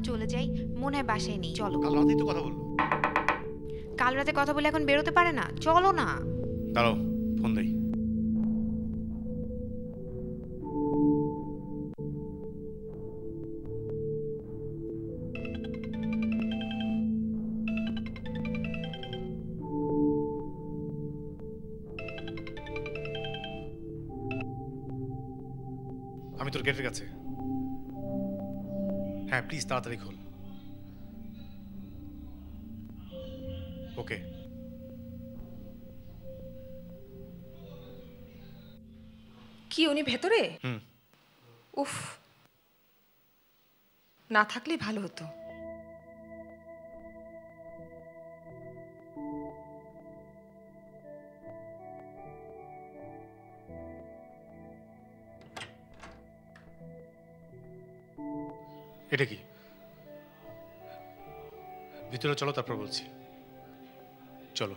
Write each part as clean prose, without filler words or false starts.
চলে যাই, মনে হয় বাসায় নেই। চলো। কাল রাতেই তো কথা বললো। কাল রাতে কথা বলে এখন বেরোতে পারে না, চলো না। দাঁড়াও, ফোন দেই। আমি তোর গেটের কাছে। হ্যাঁ প্লিজ তাড়াতাড়ি খোল। ওকে। কি উনি ভেতরে? হুম। উফ, না থাকলেই ভালো হতো। এটা কি? ভিতরে চলো, তারপর বলছি। চলো।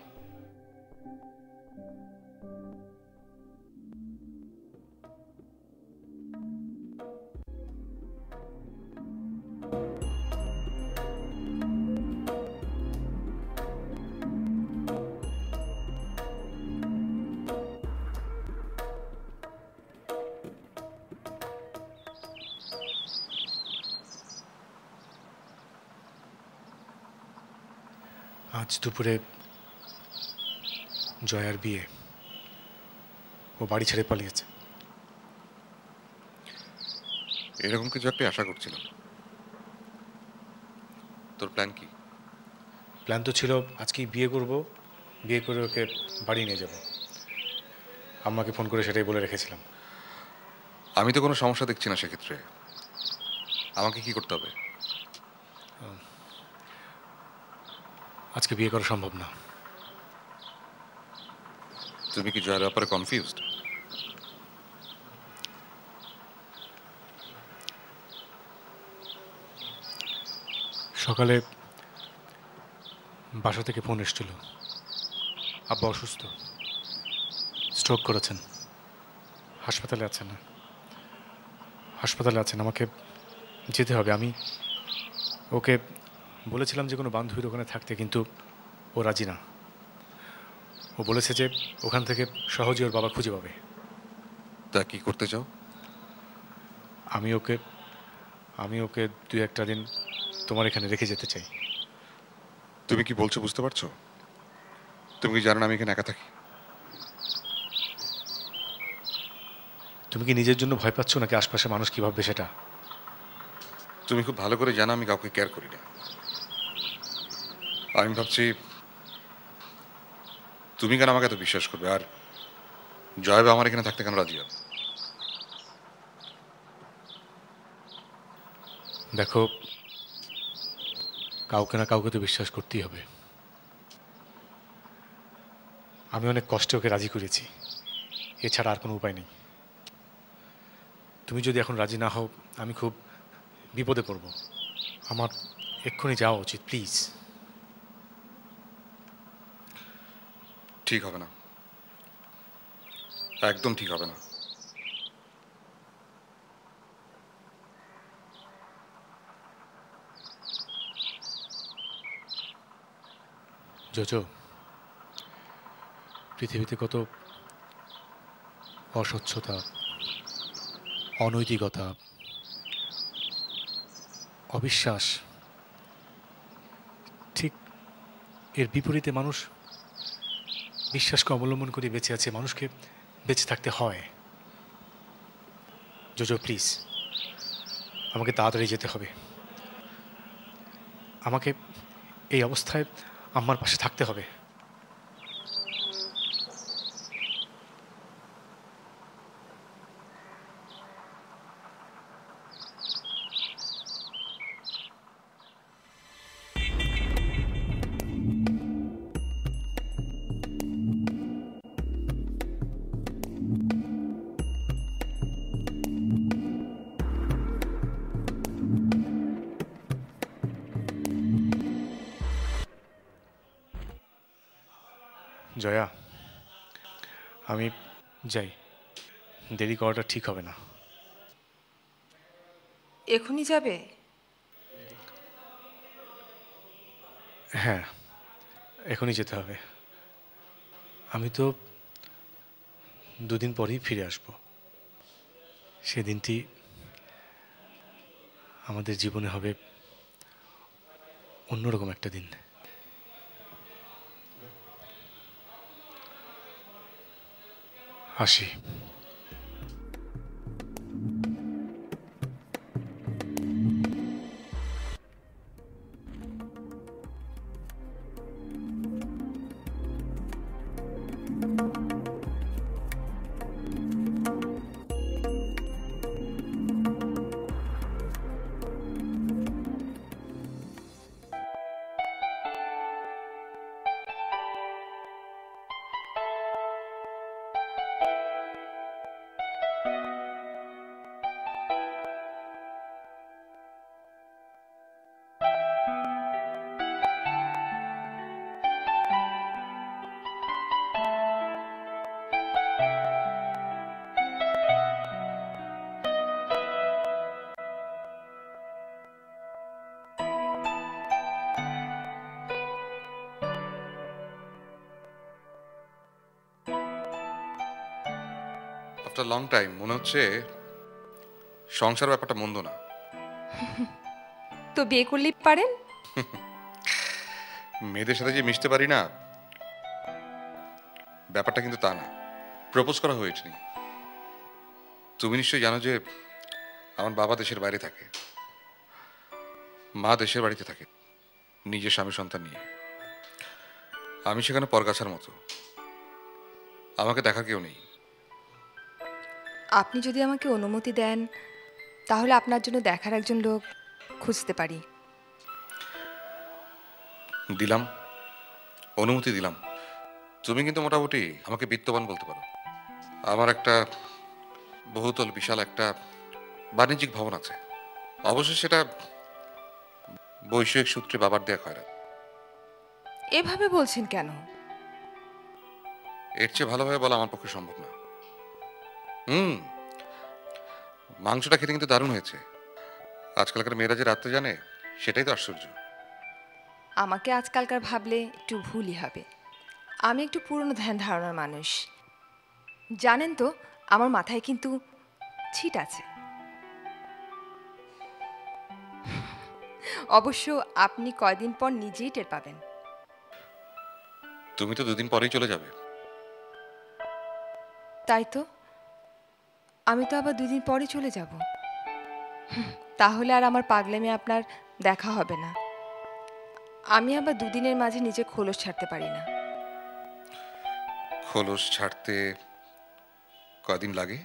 আজ দুপুরে জয়ার বিয়ে। ও বাড়ি ছেড়ে পালিয়েছে। এরকম কিছু একটা আশা করছিলাম। তোর প্ল্যান কি? প্ল্যান তো ছিল আজকেই বিয়ে করব, বিয়ে করে ওকে বাড়ি নিয়ে যাব। আম্মাকে ফোন করে সেটাই বলে রেখেছিলাম। আমি তো কোনো সমস্যা দেখছি না সেক্ষেত্রে। আমাকে কি করতে হবে? আজকে বিয়ে করা সম্ভব না। তুমি কি জয়ের ব্যাপারে কনফিউজড? সকালে বাসা থেকে ফোন এসেছিল, আব্বা অসুস্থ, স্ট্রোক করেছেন, হাসপাতালে আছেন। আমাকে যেতে হবে। আমি ওকে বলেছিলাম যে কোনো বান্ধবীর ওখানে থাকতে, কিন্তু ও রাজি না। ও বলেছে যে ওখান থেকে সহজে ওর বাবা খুঁজে পাবে। তা কি করতে চাও? আমি ওকে 2-1টা দিন তোমার এখানে রেখে যেতে চাই। তুমি কি বলছো বুঝতে পারছো? তুমি কি জানো না আমি এখানে একা থাকি? তুমি কি নিজের জন্য ভয় পাচ্ছ, নাকি আশপাশে মানুষ কি ভাববে সেটা? তুমি খুব ভালো করে জানো আমি কাউকে কেয়ার করি না। আমি ভাবছি তুমি কেন আমাকে এত বিশ্বাস করবে, আর জয়বা আমার এখানে থাকতে কেন রাজি হবে? দেখো, কাউকে না কাউকে তো বিশ্বাস করতেই হবে। আমি অনেক কষ্টে ওকে রাজি করেছি, এছাড়া আর কোনো উপায় নেই। তুমি যদি এখন রাজি না হও, আমি খুব বিপদে পড়ব। আমার এক্ষুনি যাওয়া উচিত, প্লিজ। ঠিক হবে না, একদম ঠিক হবে না। জোজো, পৃথিবীতে কত অস্বচ্ছতা, অনৈতিকতা, অবিশ্বাস, ঠিক এর বিপরীতে মানুষ বিশ্বাসকে অবলম্বন করে বেঁচে আছে। মানুষকে বেঁচে থাকতে হয়। জোজো প্লিজ, আমাকে তাড়াতাড়ি যেতে হবে। আমাকে এই অবস্থায় আম্মার পাশে থাকতে হবে। জয়া, আমি যাই, দেরি করাটা ঠিক হবে না। এখনই যাবে? হ্যাঁ, এখনই যেতে হবে। আমি তো 2 দিন পরেই ফিরে আসব। সেদিনটি আমাদের জীবনে হবে অন্যরকম একটা দিন। আসি। আফটার লং টাইম মনে হচ্ছে সংসার ব্যাপারটা মন্দ না। তো বিয়ে করলেই পারেন। মেয়েদের সাথে যে মিশতে পারি না, ব্যাপারটা কিন্তু তা না। প্রপোজ করা হয়েছে। তুমি নিশ্চয়ই জানো যে আমার বাবা দেশের বাইরে থাকে, মা দেশের বাড়িতে থাকে নিজের স্বামী সন্তান নিয়ে। আমি সেখানে পরগাছার মতো, আমাকে দেখার কেউ নেই। আপনি যদি আমাকে অনুমতি দেন তাহলে আপনার জন্য দেখার একজন লোক খুঁজতে পারি। দিলাম, অনুমতি দিলাম। তুমি কিন্তু মোটামুটি আমাকে বিত্তবান বলতে পারো। আমার একটা বহুতল বিশাল একটা বাণিজ্যিক ভবন আছে, অবশ্য সেটা বৈষয়িক সূত্রে বাবার দেয়া খয়রাত। এভাবে বলছেন কেন? এর চেয়ে ভালোভাবে বলা আমার পক্ষে সম্ভব না। মাংসটা খেতে কিন্তু দারুণ হয়েছে। আজকালকার মেয়েরা যে রাত্রে জানে, সেটাই তো আশ্চর্য। আমাকে আজকালকার ভাবলে একটু ভুলই হবে। আমি একটু পুরনো ধ্যান ধারণার মানুষ। জানেন তো, আমার মাথায় কিন্তু ছিট আছে। অবশ্য আপনি কয়দিন পর নিজেই টের পাবেন। তুমি তো 2 দিন পরেই চলে যাবে। তাই তো, আমি তো আবার 2 দিন পরে চলে যাব। তাহলে আর আমার পাগলামে আপনার দেখা হবে না। আমি আবার 2 দিনের মাঝে নিজে খোলস ছাড়তে পারি না। খোলস ছাড়তে কয়দিন লাগে?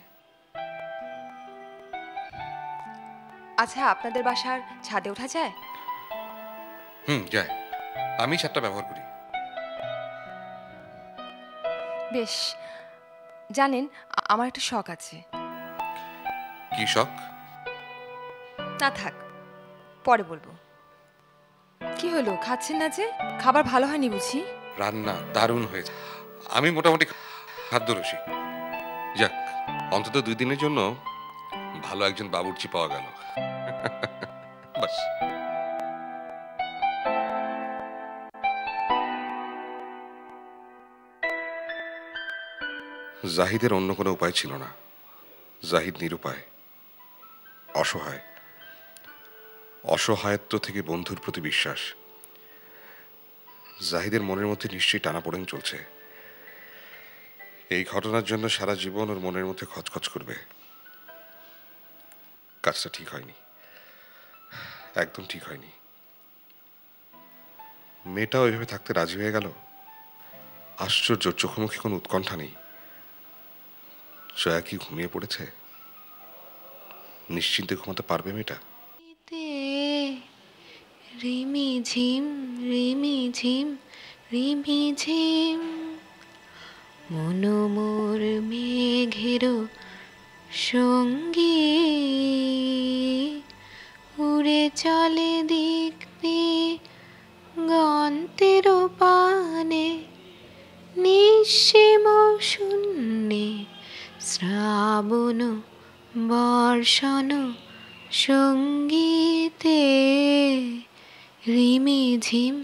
আচ্ছা, আপনাদের বাসার ছাদে ওঠা যায়? যায়। আমি ছাদটা ব্যবহার করি। বেশ। জানেন, আমার একটা শখ আছে। কি শখ? না থাক, পরে বলবো। কি হলো, খাচ্ছেন না যে? খাবার ভালো হয়নি বুঝি? রান্না দারুণ হয়েছে। আমি মোটামুটি খাদ্যরসিক। যাক, অন্তত 2 দিনের জন্য ভালো একজন বাবুর্চি পাওয়া গেল। বাস। জাহিদের অন্য কোনো উপায় ছিল না। জাহিদ নিরুপায়, অসহায়। অসহায়ত্ব থেকে বন্ধুর প্রতি বিশ্বাস। জাহিদের মনের মধ্যে নিশ্চয়ই টানাপোড়েন চলছে। এই ঘটনার জন্য সারা জীবন ওর মনের মধ্যে খচখচ করবে। কাজটা ঠিক হয়নি, একদম ঠিক হয়নি। মেয়েটা ওইভাবে থাকতে রাজি হয়ে গেল। আশ্চর্য, চোখে কোনো উৎকণ্ঠা নেই। জয়া কি ঘুমিয়ে পড়েছে? নিশ্চিন্তে ঘুমাতে পারবে মেয়েটা? রিমি ঝিম রিমি ঝিম রিমি ঝিম মনোমোর মেঘের সঙ্গী উড়ে চলে দিক গন্তের পানে নিঃসীম শূন্যে শ্রাবণ বর্ষণ সঙ্গীতে রিমি ঝিম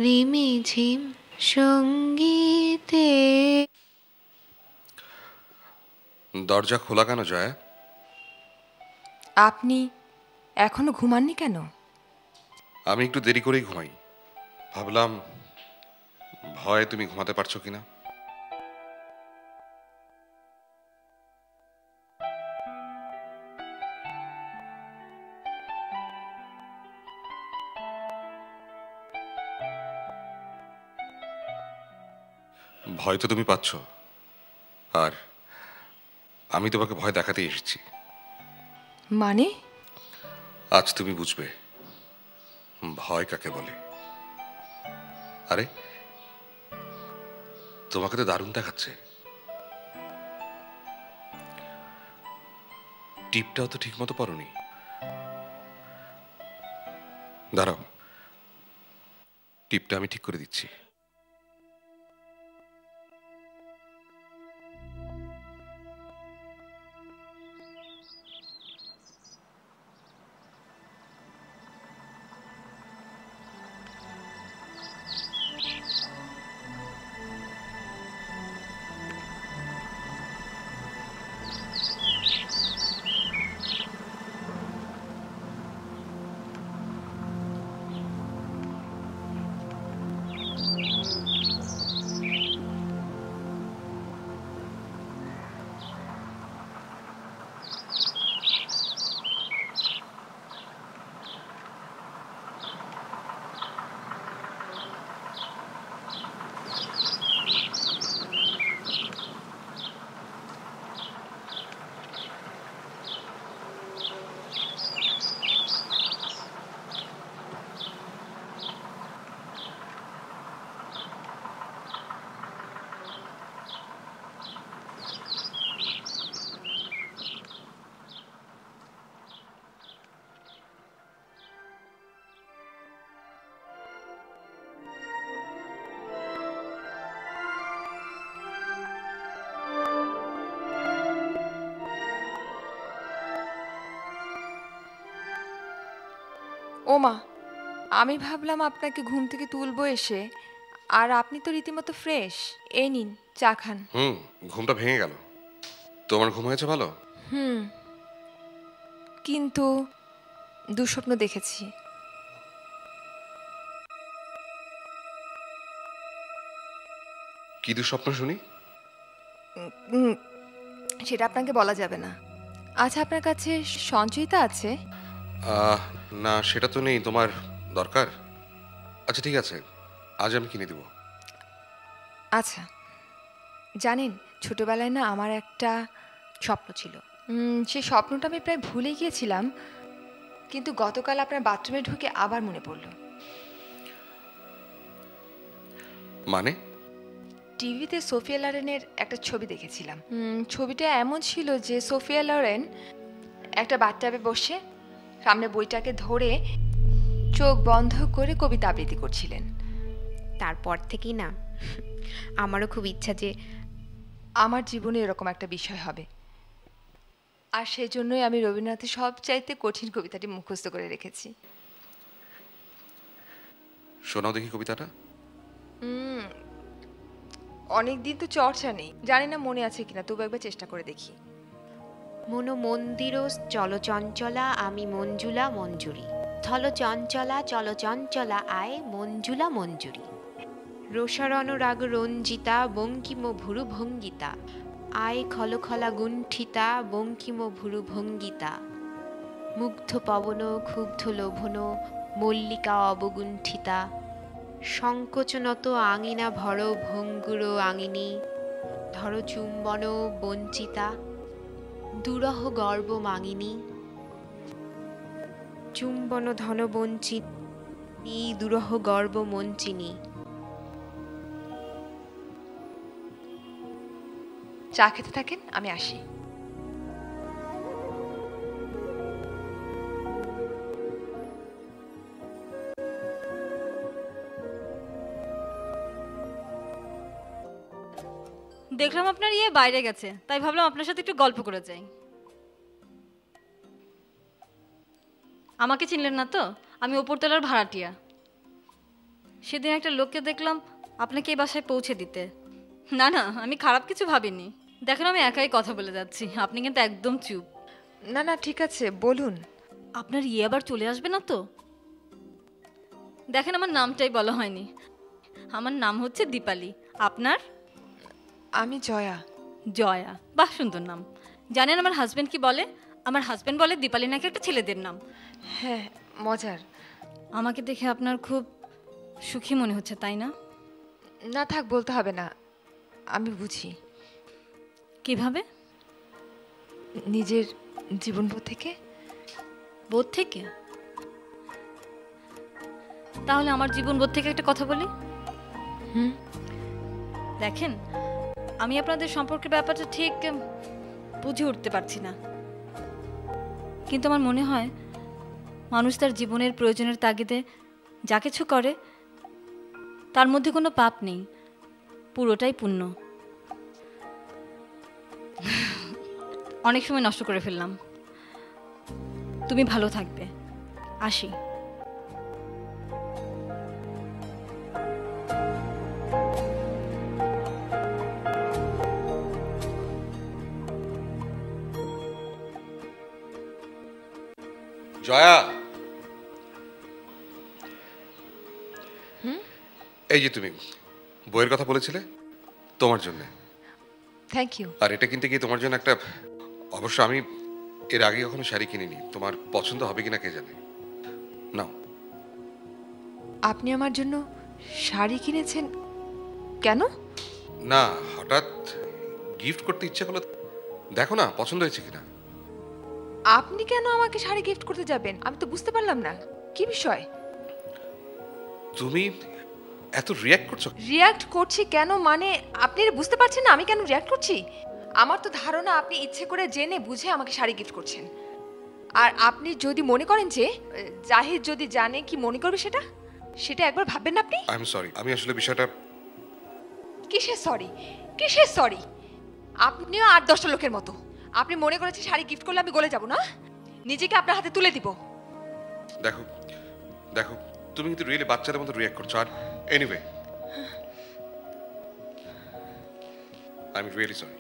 রিমিঝিম সঙ্গীতে। দরজা খোলা কেন জয়া? আপনি এখনো ঘুমাননি কেন? আমি একটু দেরি করেই ঘুমাই। ভাবলাম ভয়ে তুমি ঘুমাতে পারছো কিনা। ভয় তো তুমি পাচ্ছ, আর আমি তোমাকে ভয় দেখাতে এসেছি। মানে? আজ তুমি বুঝবে ভয় কাকে বলে। আরে তোমাকে তো দারুণ দেখাচ্ছে। টিপটাও তো ঠিক মতো পরনি। দাঁড়াও, টিপটা আমি ঠিক করে দিচ্ছি। ও মা, আমি ভাবলাম আপনাকে ঘুম থেকে তুলবো এসে, আর আপনি তো রীতিমতো ফ্রেশ। এই নিন চা খান। ঘুমটা ভেঙে গেল। তোমার ঘুম হয়েছে ভালো? কিন্তু দুঃস্বপ্ন দেখেছি। কি দুঃস্বপ্ন শুনি? উম, সেটা আপনাকে বলা যাবে না। আচ্ছা, আপনার কাছে সঞ্চয়িতা আছে? না, সেটা তো নেই। তোমার দরকার? আচ্ছা ঠিক আছে, আজ আমি কিনে দিব। আচ্ছা, জানেন ছোটবেলায় না আমার একটা স্বপ্ন ছিল। সেই স্বপ্নটা আমি প্রায় ভুলে গিয়েছিলাম, কিন্তু গতকাল আপনার বাথরুমে ঢুকে আবার মনে পড়ল। মানে? টিভিতে সোফিয়া লরেনের একটা ছবি দেখেছিলাম। ছবিটা এমন ছিল যে সোফিয়া লরেন একটা বাথটাবে বসে সামনে বইটাকে ধরে চোখ বন্ধ করে কবিতা আবৃত্তি করছিলেন। তারপর থেকেই না আমারও খুব ইচ্ছা যে আমার জীবনে এরকম একটা বিষয় হবে, আর সেই জন্যই আমি রবীন্দ্রনাথের সবচাইতে কঠিন কবিতাটি মুখস্থ করে রেখেছি। শোনাও দেখি কবিতাটা। অনেক দিন তো চর্চা নেই, জানি না মনে আছে কিনা, তবু একবার চেষ্টা করে দেখি। মনো মন্দির চল চঞ্চলা আমি মঞ্জুলা মঞ্জুরি, থল চঞ্চলা চল চঞ্চলা আয় মঞ্জুলা মঞ্জুরি, রোষারণ রাগ রঞ্জিতা বঙ্কিম ভুরু ভঙ্গিতা, আয় খলখলা গুণ্ঠিতা বঙ্কিম ভুরু ভঙ্গিতা, মুগ্ধ পবন ক্ষুব্ধ লোভন মল্লিকা অবগুণ্ঠিতা, সংকোচনত আঙিনা ভর ভঙ্গুর আঙিনী, ধর চুম্বন বঞ্চিতা দুরহ গর্ব মাঙিনী, চুম্বন ধন বঞ্চিনী দুরহ গর্ব মঞ্চিনী। চা খেতে থাকেন, আমি আসি। দেখলাম আপনার বাইরে গেছে, তাই ভাবলাম আপনার সাথে একটু গল্প করে যাই। আমাকে চিনলেন না তো? আমি ওপরতলার ভাড়াটিয়া। সেদিন একটা লোককে দেখলাম আপনাকে এই বাসায় পৌঁছে দিতে। না না, আমি খারাপ কিছু ভাবিনি। দেখেন, আমি একাই কথা বলে যাচ্ছি, আপনি কিন্তু একদম চুপ। না না, ঠিক আছে, বলুন। আপনার ইয়ে আবার চলে আসবে না তো? দেখেন, আমার নামটাই বলা হয়নি। আমার নাম হচ্ছে দীপালি। আপনার? আমি জয়া। জয়া, বাহ সুন্দর নাম। জানেন আমার হাজব্যান্ড কি বলে? আমার হাজব্যান্ড বলে দীপালি নাকি একটা ছেলেদের নাম। হ্যাঁ, মজার। আমাকে দেখে আপনার খুব সুখী মনে হচ্ছে, তাই না? না থাক, বলতে হবে না, আমি বুঝি। কিভাবে? নিজের জীবনবোধ থেকে। বোধ থেকে? তাহলে আমার জীবনবোধ থেকে একটা কথা বলি। দেখেন, আমি আপনাদের সম্পর্কের ব্যাপারটা ঠিক বুঝে উঠতে পারছি না, কিন্তু আমার মনে হয় মানুষ তার জীবনের প্রয়োজনের তাগিদে যা কিছু করে তার মধ্যে কোনো পাপ নেই, পুরোটাই পুণ্য। অনেক সময় নষ্ট করে ফেললাম। তুমি ভালো থাকবে, আসি। জয়া, এই যে তুমি বইয়ের কথা বলেছিলে, তোমার জন্য। Thank you. আর এটা কিনতে গিয়ে তোমার জন্য একটা, অবশ্য আমি এর আগে কখনো শাড়ি কিনিনি, তোমার পছন্দ হবে কিনা কে জানে। নাও। আপনি আমার জন্য শাড়ি কিনেছেন কেন? না, হঠাৎ গিফট করতে ইচ্ছে হলো, দেখো না পছন্দ হয়েছে কিনা। আপনি কেন আমাকে শাড়ি গিফট করতে যাবেন? আমি তো বুঝতে পারলাম না কি বিষয়। তুমি এত রিয়্যাক্ট করছো। রিয়্যাক্ট করছি কেন মানে? আপনি বুঝতে পারছেন না আমি কেন রিয়্যাক্ট করছি? আমার তো ধারণা আপনি ইচ্ছে করে জেনে বুঝে আমাকে শাড়ি গিফট করছেন। আর আপনি যদি মনে করেন যে জাহিদ যদি জানে কি মনে করবে সেটা সেটা একবার ভাববেন না আপনি? আই এম সরি, আমি আসলে বিষয়টা। কিসের সরি? কিসের সরি? আপনিও ৮-১০টা লোকের মতো। আপনি মনে করেছেন শাড়ি গিফট করলে আমি গলে যাব না, নিজেকে আপনার হাতে তুলে দিব। দেখো দেখো, তুমি কিন্তু রিয়েলি বাচ্চাদের মতো রিয়্যাক্ট করছো। আর anyway, I am really sorry.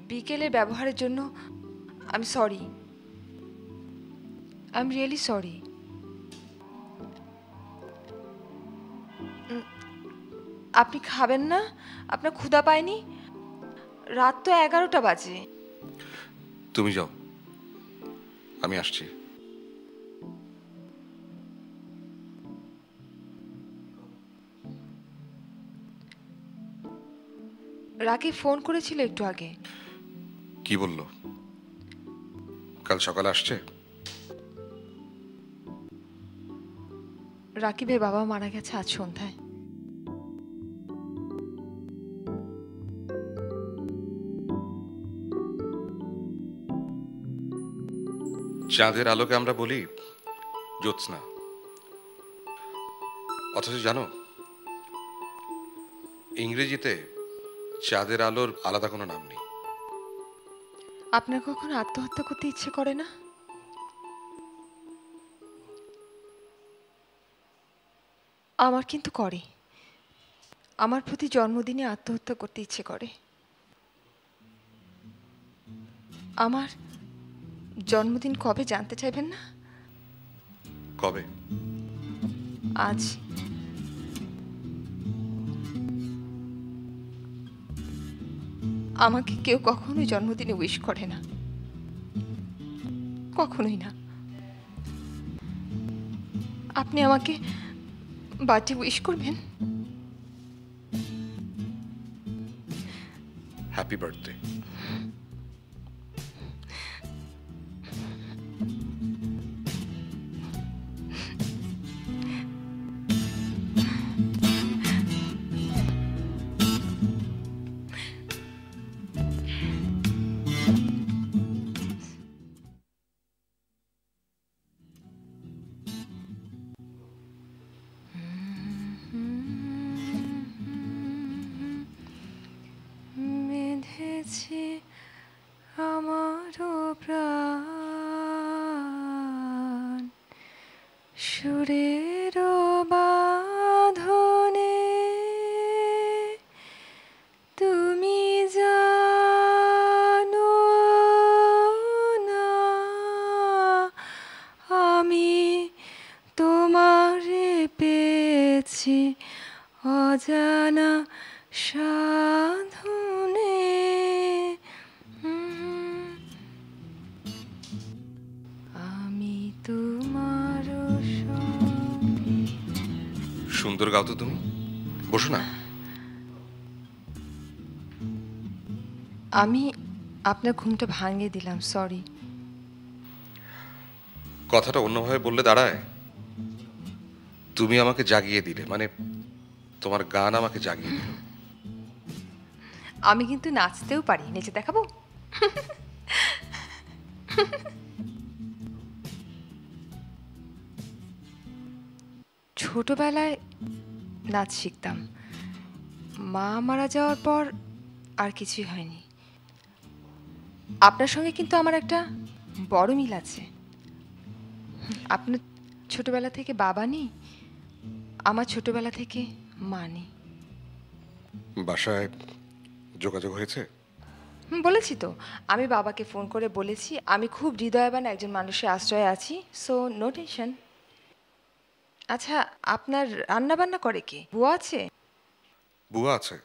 বিকেলের ব্যবহারের জন্য আমি sorry. I am really sorry. আপনি খাবেন না? আপনার ক্ষুধা পায়নি? রাত তো 11টা বাজে। তুমি যাও, আমি আসছি। রাকিব ফোন করেছিল একটু আগে। কি বললো? কাল সকালে আসছে? রাকিবের বাবা মারা গেছে আজ সন্ধ্যায়। চাঁদের আলোকে আমরা বলি জ্যোৎস্না, অথচ জানো ইংরেজিতে চাঁদের আলোর আলাদা কোনো নাম নেই। আপনার কখনো আত্মহত্যা করতে ইচ্ছে করে না? আমার কিন্তু করে। আমার প্রতি জন্মদিনে আত্মহত্যা করতে ইচ্ছে করে। আমার জন্মদিন কবে জানতে চাইবেন না? কবে? আজ। আমাকে কেউ কখনোই জন্মদিনে উইশ করে না, কখনোই না। আপনি আমাকে বার্থডে উইশ করবেন? Happy birthday. সুরের বাঁধনে তুমি জানো না আমি তোমারে পেয়েছি অজানা সাধনে। আমি তোমার সঙ্গে। সুন্দর গাও তো তুমি, বসো না। আমি আপনার ঘুমটা ভাঙিয়ে দিলাম, সরি। কথাটা অন্যভাবে বললে দাঁড়ায়। তুমি আমাকে জাগিয়ে দিলে, মানে তোমার গান আমাকে জাগিয়ে দিল। আমি কিন্তু নাচতেও পারি, নেচে দেখাবো? ছোটবেলায় নাচ শিখতাম, মা মারা যাওয়ার পর আর কিছুই হয়নি। আপনার সঙ্গে কিন্তু আমার একটা বড় মিল আছে। আপনার ছোটবেলা থেকে বাবা নেই, আমার ছোটবেলা থেকে মা নেই। বাসায় যোগাযোগ হয়েছে? বলেছি তো, আমি বাবাকে ফোন করে বলেছি আমি খুব হৃদয়বান একজন মানুষের আশ্রয়ে আছি, সো নো টেনশন। আচ্ছা, আপনার রান্না বান্না করে কে? বুয়া আছে? বুয়া আছে।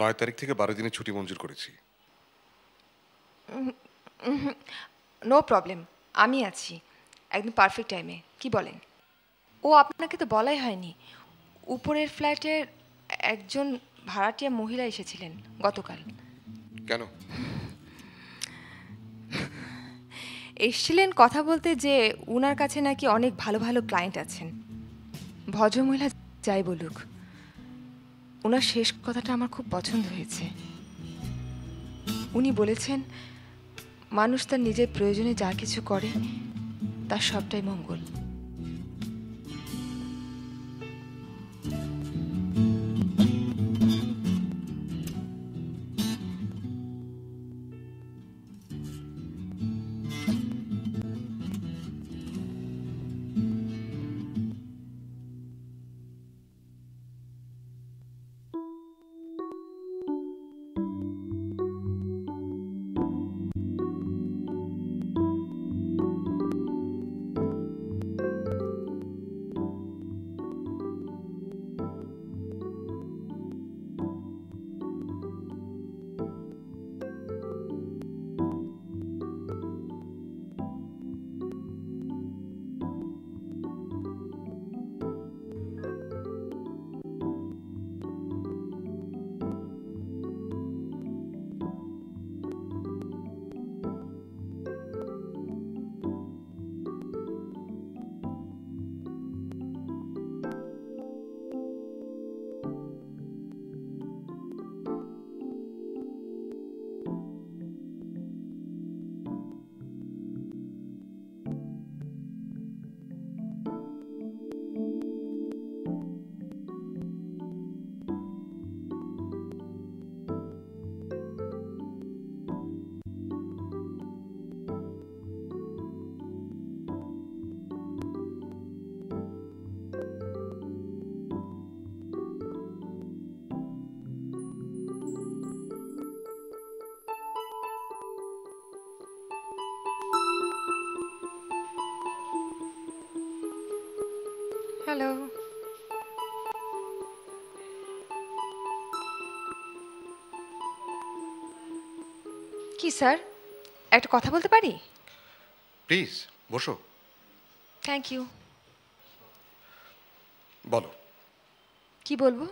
9 তারিখ থেকে 12 দিনের ছুটি মঞ্জুর করেছি। নো প্রবলেম, আমি আছি একদম পারফেক্ট টাইমে। কি বলেন? ও, আপনাকে তো বলাই হয়নি, উপরের ফ্ল্যাটের একজন ভাড়াটিয়া মহিলা এসেছিলেন গতকাল। কেন? এসেছিলেন কথা বলতে যে উনার কাছে নাকি অনেক ভালো ভালো ক্লায়েন্ট আছেন। ভদ্রমহিলা যাই বলুক, ওনার শেষ কথাটা আমার খুব পছন্দ হয়েছে। উনি বলেছেন মানুষ তার নিজের প্রয়োজনে যা কিছু করে তার সবটাই মঙ্গল। হ্যালো, কি স্যার, একটা কথা বলতে পারি? প্লিজ বসো। Thank you. বলো। কি বলবো?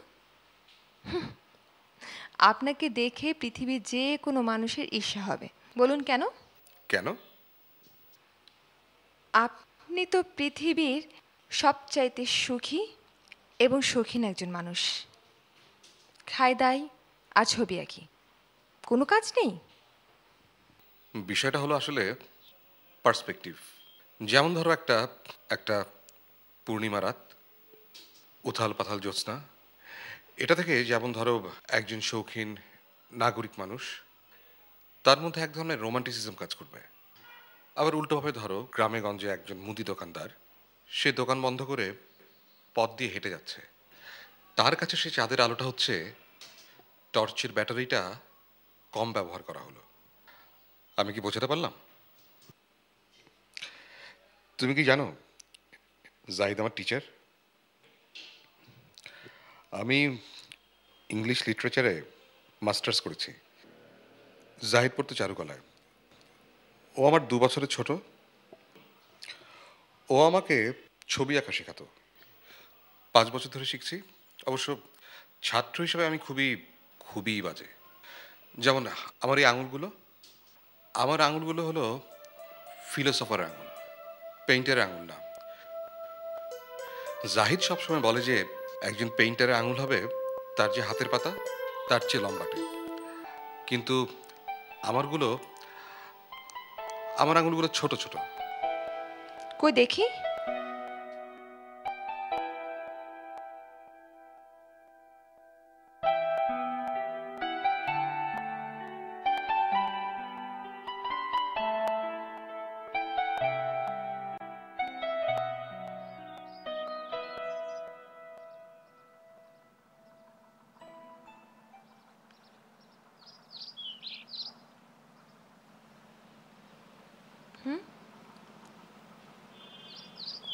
আপনাকে দেখে পৃথিবীর যে কোনো মানুষের ঈর্ষা হবে। বলুন কেন? কেন? আপনি তো পৃথিবীর সবচাইতে সুখী এবং শৌখিন একজন মানুষ। খাই দাই আর ছবি আঁকি, কোনো কাজ নেই। বিষয়টা হলো আসলে পার্সপেক্টিভ। যেমন ধরো একটা একটা পূর্ণিমা রাত, উথাল পাথাল জ্যোৎস্না, এটা থেকে যেমন ধরো একজন শৌখিন নাগরিক মানুষ, তার মধ্যে এক ধরনের রোমান্টিসিজম কাজ করবে। আবার উল্টোভাবে ধরো গ্রামে গঞ্জে একজন মুদি দোকানদার, সে দোকান বন্ধ করে পথ দিয়ে হেঁটে যাচ্ছে। তার কাছে সে চাঁদের আলোটা হচ্ছে টর্চের ব্যাটারিটা কম ব্যবহার করা হলো। আমি কি বোঝাতে পারলাম? তুমি কি জানো জাহিদ আমার টিচার? আমি ইংলিশ লিটারেচারে মাস্টার্স করেছি। জাহিদ পড়তো চারুকলায়। ও আমার 2 বছরের ছোট। ও আমাকে ছবি আঁকা শেখাতো। 5 বছর ধরে শিখছি। অবশ্য ছাত্র হিসেবে আমি খুবই খুবই বাজে। যেমন আমার এই আঙুলগুলো হলো ফিলোসফার আঙুল, পেইন্টারের আঙুল না। জাহিদ সবসময় বলে যে একজন পেইন্টারের আঙুল হবে তার যে হাতের পাতা তার চেয়ে লম্বাটে। কিন্তু আমার আঙুলগুলো ছোট ছোট। কই দেখি।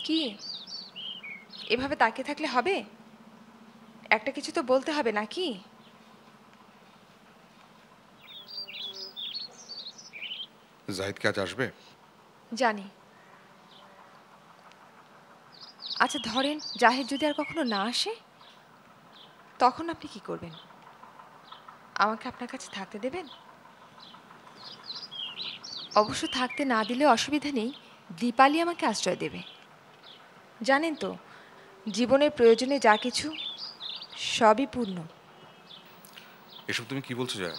কি এভাবে তাকিয়ে থাকলে হবে? একটা কিছু তো বলতে হবে নাকি? জাহিদ কি আজ আসবে? জানি। আচ্ছা ধরেন জাহিদ যদি আর কখনো না আসে, তখন আপনি কি করবেন? আমাকে আপনার কাছে থাকতে দেবেন? অবশ্য থাকতে না দিলে অসুবিধা নেই, দীপালি আমাকে আশ্রয় দেবে। জানেন তো, জীবনের প্রয়োজনে যা কিছু সবই পূর্ণ। এসব তুমি কি বলছো জয়া?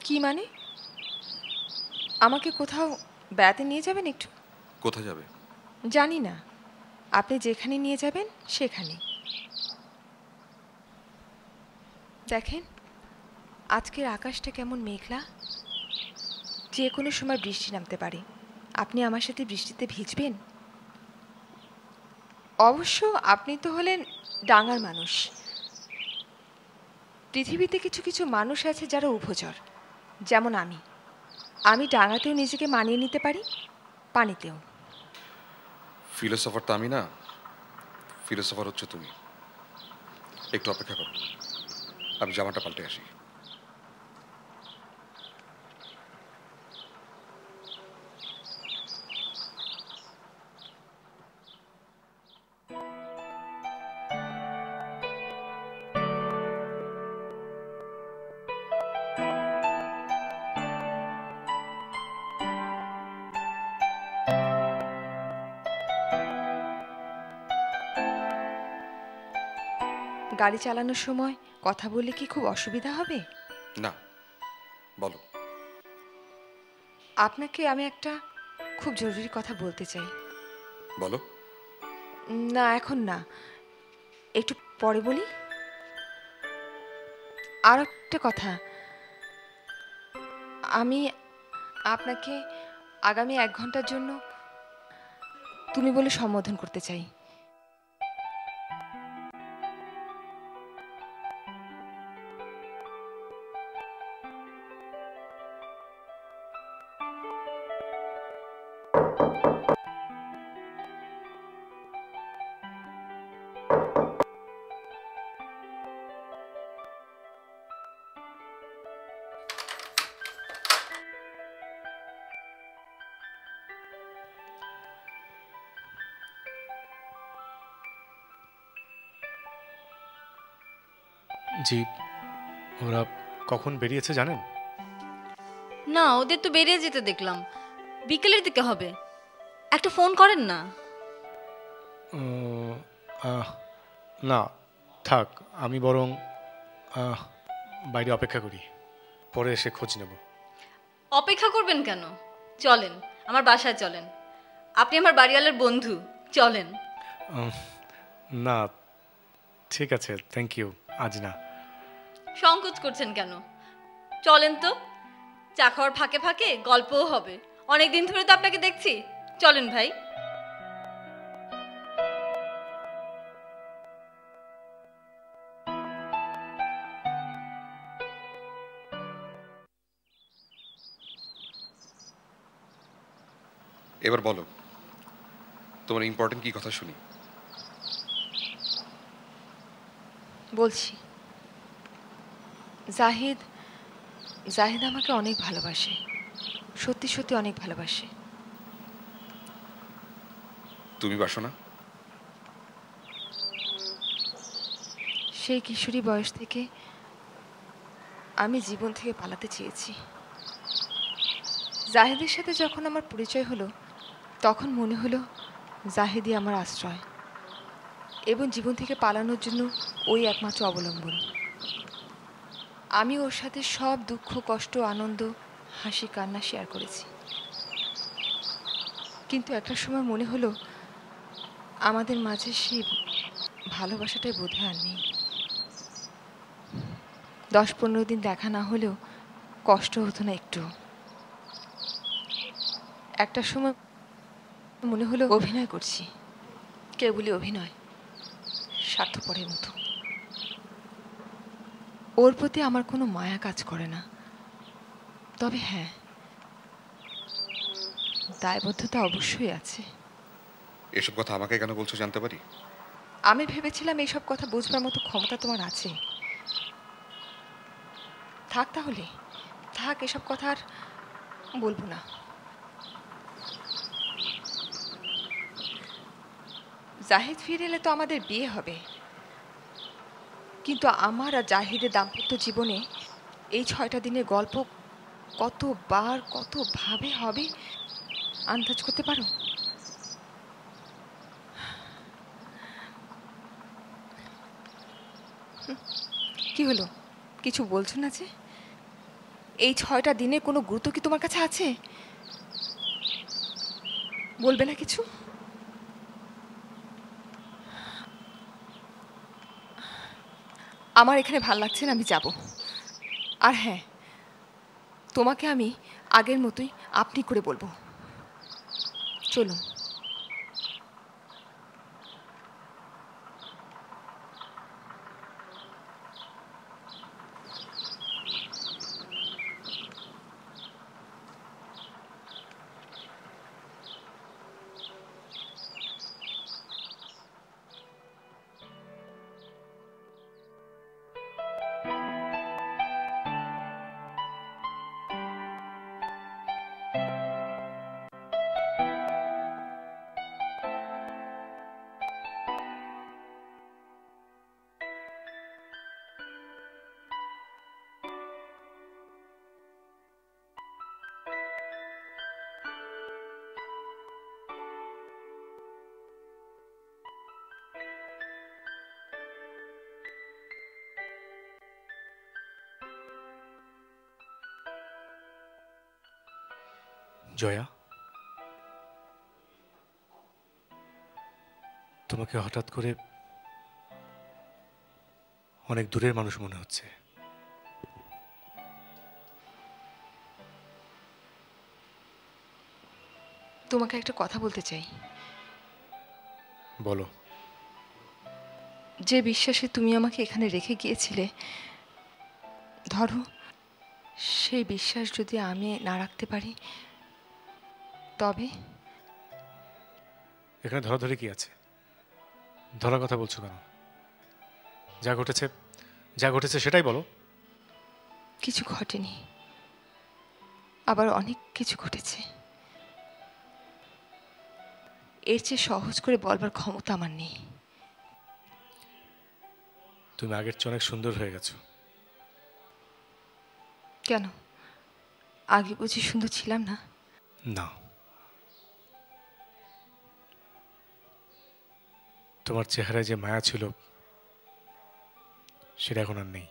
কি মানে? আমাকে কোথাও বেড়াতে নিয়ে যাবেন একটু? কোথায় যাবে? জানি না, আপনি যেখানে নিয়ে যাবেন সেখানে। দেখেন আজকের আকাশটা কেমন মেঘলা, যে কোনো সময় বৃষ্টি নামতে পারে। আপনি আমার সাথে বৃষ্টিতে ভিজবেন? অবশ্য আপনি তো হলেন ডাঙার মানুষ। পৃথিবীতে কিছু কিছু মানুষ আছে যারা উভচর, যেমন আমি ডাঙাতেও নিজেকে মানিয়ে নিতে পারি, পানিতেও। ফিলোসফার তো আমি না, ফিলোসফার হচ্ছে তুমি। একটু অপেক্ষা করো, আমি জামাটা পাল্টে আসি। গাড়ি চালানোর সময় কথা বললে কি খুব অসুবিধা হবে? না, বলো। আপনাকে আমি একটা খুব জরুরি কথা বলতে চাই। বলো। না এখন না, একটু পরে বলি। আর একটা কথা, আমি আপনাকে আগামী 1 ঘন্টার জন্য তুমি বলে সম্বোধন করতে চাই। জি, ওরা কখন বেরিয়েছে জানেন? না, ওদের তো বেরিয়ে যেতে দেখলাম। বিকেলের দিকে হবে। একটা ফোন করেন না। না থাক, আমি বরং বাইরে অপেক্ষা করি, পরে এসে খোঁজ নেব। অপেক্ষা করবেন কেন? চলেন, আমার বাসায় চলেন। আপনি আমার বাড়িওয়ালার বন্ধু, চলেন। না ঠিক আছে, থ্যাংক ইউ, আজ না। সংকোচ করছেন কেন? চলেন তো, চা খাওয়ার ফাঁকে ফাঁকে গল্পও হবে। অনেকদিন ধরে তো আপনাকে দেখছি। চলেন ভাই। এবার বলো, তোমার ইম্পর্টেন্ট কি কথা শুনি। বলছি, জাহিদ জাহিদ আমাকে অনেক ভালোবাসে, সত্যি সত্যি অনেক ভালোবাসে। তুমি বাসো না? সেই কিশোরী বয়স থেকে আমি জীবন থেকে পালাতে চেয়েছি। জাহিদের সাথে যখন আমার পরিচয় হলো, তখন মনে হলো জাহিদই আমার আশ্রয় এবং জীবন থেকে পালানোর জন্য ওই একমাত্র অবলম্বন। আমি ওর সাথে সব দুঃখ, কষ্ট, আনন্দ, হাসি, কান্না শেয়ার করেছি। কিন্তু একটা সময় মনে হলো আমাদের মাঝে সেই ভালোবাসাটাই বোধহয় আর নেই। 10-15 দিন দেখা না হলেও কষ্ট হতো না একটু। একটা সময় মনে হলো অভিনয় করছি, কেবলই অভিনয়, স্বার্থপরের মতো। ওর প্রতি আমার কোনো মায়া কাজ করে না, তবে হ্যাঁ, দায়বদ্ধতা অবশ্যই আছে। এসব কথা আমাকে কেন বলছো জানতে পারি? আমি ভেবেছিলাম এইসব কথা বুঝবার মতো ক্ষমতা তোমার আছে। থাক তাহলে, থাক, এসব কথা আর বলবো না। জাহিদ ফিরে এলে তো আমাদের বিয়ে হবে, কিন্তু আমার আর জাহিদের দাম্পত্য জীবনে এই 6টা দিনের গল্প কতবার কতভাবে হবে আন্দাজ করতে পারো? কি হলো, কিছু বলছো না যে? এই 6টা দিনের কোনো গুরুত্ব কি তোমার কাছে আছে? বলবে না কিছু? আমার এখানে ভাল লাগছে না, আমি যাব। আর হ্যাঁ, তোমাকে আমি আগের মতোই আপনি করে বলবো। চলুন। জয়া, তোমাকে হঠাৎ করে অনেক দূরের মানুষ মনে হচ্ছে। তোমাকে একটা কথা বলতে চাই। বলো। যে বিশ্বাসে তুমি আমাকে এখানে রেখে গিয়েছিলে, ধরো সেই বিশ্বাস যদি আমি না রাখতে পারি, তবে? এখানে ধরাধরি কি আছে? ধরার কথা বলছো কেন? যা ঘটেছে যা ঘটেছে সেটাই বলো। কিছু ঘটেনি, আবার অনেক কিছু ঘটেছে। এর চেয়ে সহজ করে বলবার ক্ষমতা আমার নেই। তুমি আগের চেয়ে অনেক সুন্দর হয়ে গেছো। কেন, আগে বুঝি সুন্দর ছিলাম না? না, তোমার চেহারায় যে মায়া ছিল সেটা এখন আর নেই।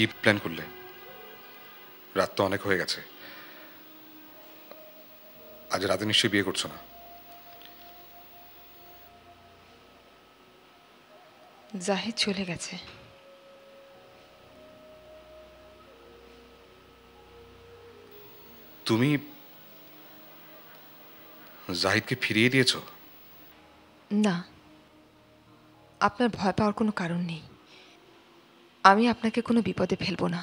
কি প্ল্যান করলে? রাত তো অনেক হয়ে গেছে। আজ রাতে নিশ্চয়ই বিয়ে করছো না? জাহিদ চলে গেছে। তুমি জাহিদকে ফিরিয়ে দিয়েছো? না, আপনার ভয় পাওয়ার কোনো কারণ নেই। আমি আপনাকে কোনো বিপদে ফেলবো না।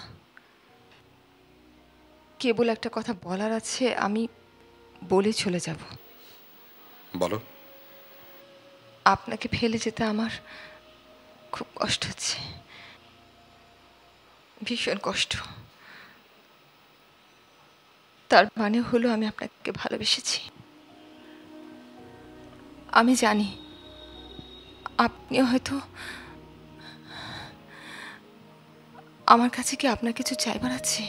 কেবল একটা কথা বলার আছে, আমি বলে চলে যাব। বলো। আপনাকে ফেলে যেতে আমার খুব কষ্ট হচ্ছে, ভীষণ কষ্ট। তার মানে হলো আমি আপনাকে ভালোবেসেছি। আমি জানি আপনিও হয়তো, আমার কাছে কি আপনার কিছু চাইবার আছে?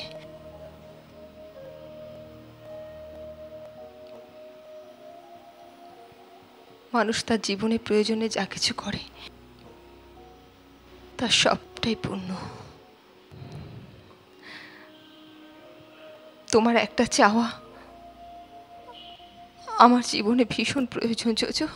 মানুষ তার জীবনে প্রয়োজনে যা কিছু করে তার সবটাই পূর্ণ। তোমার একটা চাওয়া আমার জীবনে ভীষণ প্রয়োজন, জোজো।